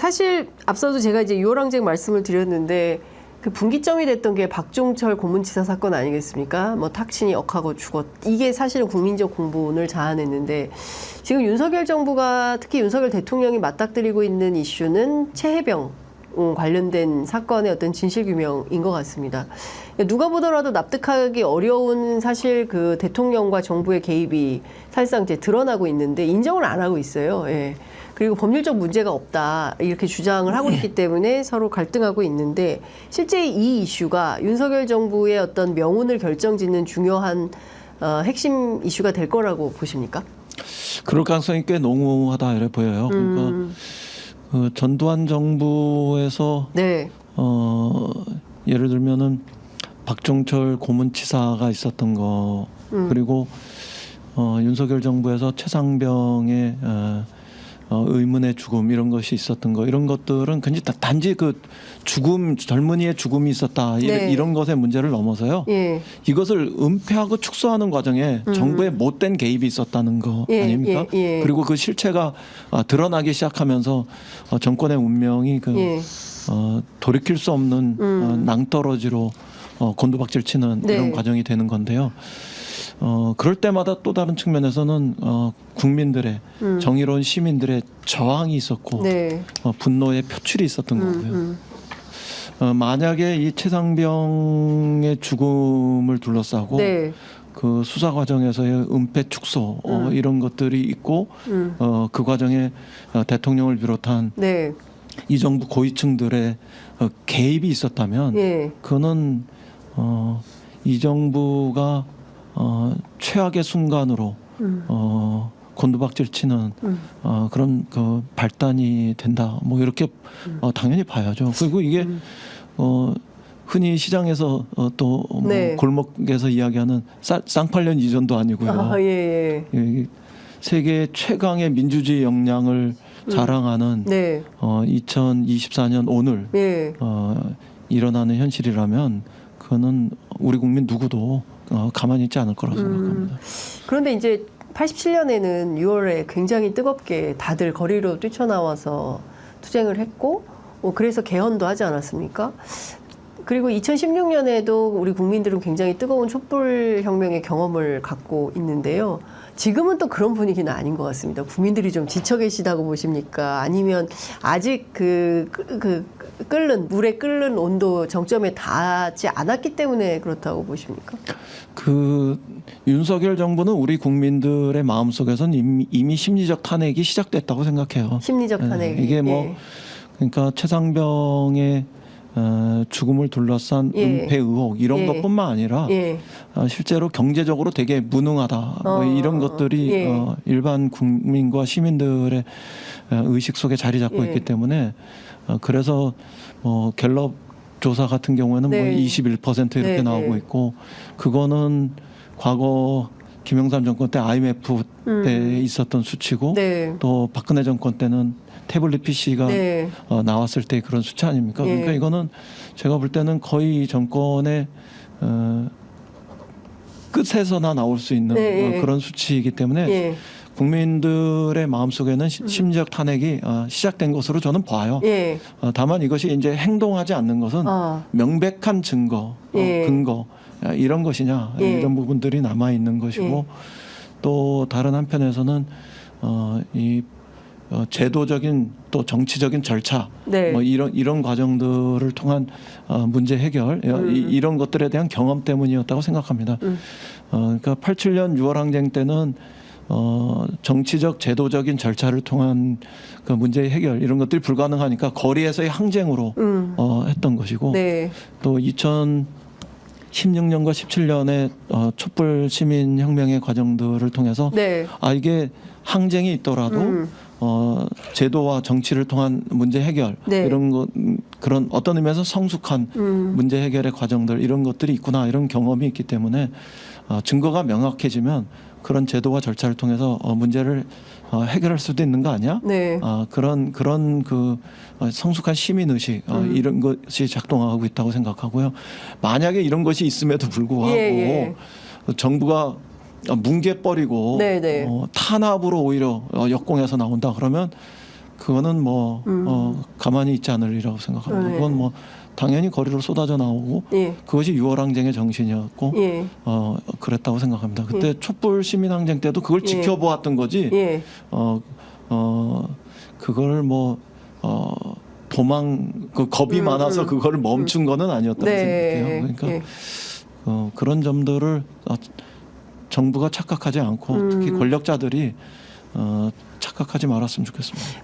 사실 앞서도 제가 이제 유월항쟁 말씀을 드렸는데 그 분기점이 됐던 게 박종철 고문치사 사건 아니겠습니까? 뭐 탁신이 억하고 죽었. 이게 사실은 국민적 공분을 자아냈는데 지금 윤석열 정부가 특히 윤석열 대통령이 맞닥뜨리고 있는 이슈는 최혜병 관련된 사건의 어떤 진실규명인 것 같습니다. 누가 보더라도 납득하기 어려운 사실 그 대통령과 정부의 개입이 사실상 이제 드러나고 있는데 인정을 안 하고 있어요. 예. 그리고 법률적 문제가 없다 이렇게 주장을 하고 있기 때문에 서로 갈등하고 있는데 실제 이 이슈가 윤석열 정부의 어떤 명운을 결정짓는 중요한 핵심 이슈가 될 거라고 보십니까? 그럴 가능성이 꽤 농후하다 이래 보여요. 그러니까 그 전두환 정부에서 네. 예를 들면은 박종철 고문치사가 있었던 거 그리고 윤석열 정부에서 최상병의 의문의 죽음 이런 것이 있었던 거 이런 것들은 그냥 단지 그 죽음 젊은이의 죽음이 있었다 네. 이런 것의 문제를 넘어서요. 예. 이것을 은폐하고 축소하는 과정에 정부의 못된 개입이 있었다는 거 예, 아닙니까? 예, 예. 그리고 그 실체가 드러나기 시작하면서 정권의 운명이 그 예. 돌이킬 수 없는 낭떠러지로 곤두박질 치는 네. 이런 과정이 되는 건데요. 그럴 때마다 또 다른 측면에서는 국민들의 정의로운 시민들의 저항이 있었고 네. 분노의 표출이 있었던 거고요. 만약에 이 최상병의 죽음을 둘러싸고 네. 그 수사 과정에서의 은폐 축소 이런 것들이 있고 그 과정에 대통령을 비롯한 네. 이 정부 고위층들의 개입이 있었다면 예. 그거는 이 정부가 최악의 순간으로 곤두박질 치는 그런 그 발단이 된다. 뭐 이렇게 당연히 봐야죠. 그리고 이게 흔히 시장에서 또 뭐 네. 골목에서 이야기하는 쌍팔년 이전도 아니고요. 아, 예, 예. 세계 최강의 민주주의 역량을 자랑하는 네. 2024년 오늘 예. 일어나는 현실이라면 그거는 우리 국민 누구도 가만히 있지 않을 거라고 생각합니다. 그런데 이제 87년에는 6월에 굉장히 뜨겁게 다들 거리로 뛰쳐나와서 투쟁을 했고 그래서 개헌도 하지 않았습니까? 그리고 2016년에도 우리 국민들은 굉장히 뜨거운 촛불혁명의 경험을 갖고 있는데요. 지금은 또 그런 분위기는 아닌 것 같습니다. 국민들이 좀 지쳐 계시다고 보십니까? 아니면 아직 물에 끓는 온도 정점에 닿지 않았기 때문에 그렇다고 보십니까? 그 윤석열 정부는 우리 국민들의 마음속에서는 이미 심리적 탄핵이 시작됐다고 생각해요. 심리적 탄핵. 이게 뭐 예. 그러니까 최상병의 죽음을 둘러싼 예. 은폐 의혹 이런 예. 것뿐만 아니라 예. 실제로 경제적으로 되게 무능하다 뭐 이런 것들이 예. 일반 국민과 시민들의 의식 속에 자리 잡고 예. 있기 때문에 그래서 갤럽 조사 같은 경우에는 네. 뭐 21% 이렇게 네, 나오고 네. 있고 그거는 과거 김영삼 정권 때 IMF 때 있었던 수치고 네. 또 박근혜 정권 때는 태블릿 PC가 네. 나왔을 때 그런 수치 아닙니까? 예. 그러니까 이거는 제가 볼 때는 거의 정권의 끝에서나 나올 수 있는 네, 예. 그런 수치이기 때문에 예. 국민들의 마음속에는 심리적 탄핵이 시작된 것으로 저는 봐요. 예. 다만 이것이 이제 행동하지 않는 것은 명백한 증거, 예. 근거 이런 것이냐 예. 이런 부분들이 남아 있는 것이고 또 다른 한편에서는 이 제도적인 또 정치적인 절차 네. 뭐 이런 과정들을 통한 문제 해결 이런 것들에 대한 경험 때문이었다고 생각합니다. 그러니까 87년 6월 항쟁 때는 정치적 제도적인 절차를 통한 그 문제 해결 이런 것들이 불가능하니까 거리에서의 항쟁으로 했던 것이고 네. 또 2016년과 17년의 촛불 시민 혁명의 과정들을 통해서 네. 이게 항쟁이 있더라도 제도와 정치를 통한 문제 해결 네. 이런 것 그런 어떤 의미에서 성숙한 문제 해결의 과정들 이런 것들이 있구나 이런 경험이 있기 때문에 증거가 명확해지면 그런 제도와 절차를 통해서 문제를 해결할 수도 있는 거 아니야? 네. 그런 그 성숙한 시민 의식 이런 것이 작동하고 있다고 생각하고요. 만약에 이런 것이 있음에도 불구하고 정부가 뭉개버리고 네네. 탄압으로 오히려 역공해서 나온다 그러면 그거는 뭐 가만히 있지 않으리라고 생각합니다. 네. 그건 뭐 당연히 거리로 쏟아져 나오고 예. 그것이 6월 항쟁의 정신이었고 예. 그랬다고 생각합니다. 그때 촛불 시민 항쟁 때도 그걸 예. 지켜보았던 거지. 예. 그걸 뭐 겁이 많아서 그거를 멈춘 거는 아니었다고 생각해요. 그러니까 예. 그런 점들을 정부가 착각하지 않고 특히 권력자들이 착각하지 말았으면 좋겠습니다.